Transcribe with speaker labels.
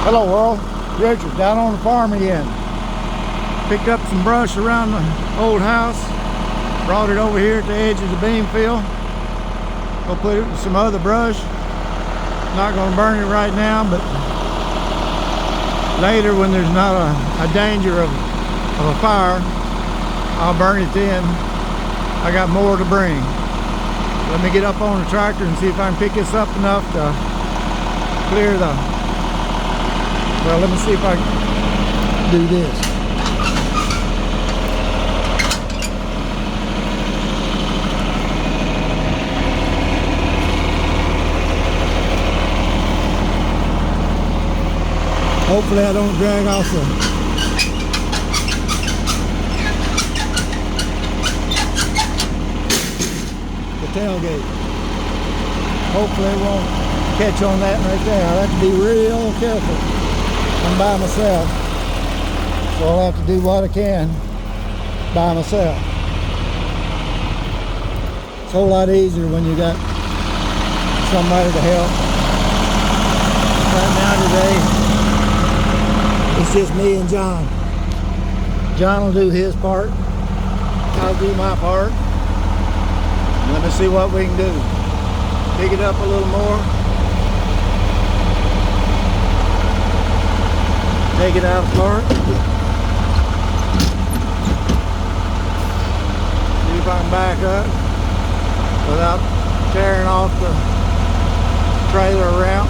Speaker 1: Hello world, Richard down on the farm again. Picked up some brush around the old house, brought it over here at the edge of the bean field. Go put it with some other brush. Not going to burn it right now, but later when there's not a danger of a fire, I'll burn it then. I got more to bring. Let me get up on the tractor and see if I can pick this up enough to clear the... Well, let me see if I can do this. Hopefully I don't drag off the tailgate. Hopefully it won't catch on that right there. I'll have to be real careful. I'm by myself, so I'll have to do what I can by myself. It's a whole lot easier when you got somebody to help. Right now today, it's just me and John. John will do his part, I'll do my part. Let me see what we can do. Pick it up a little more. Take it out apart. See if I can back up without tearing off the trailer around.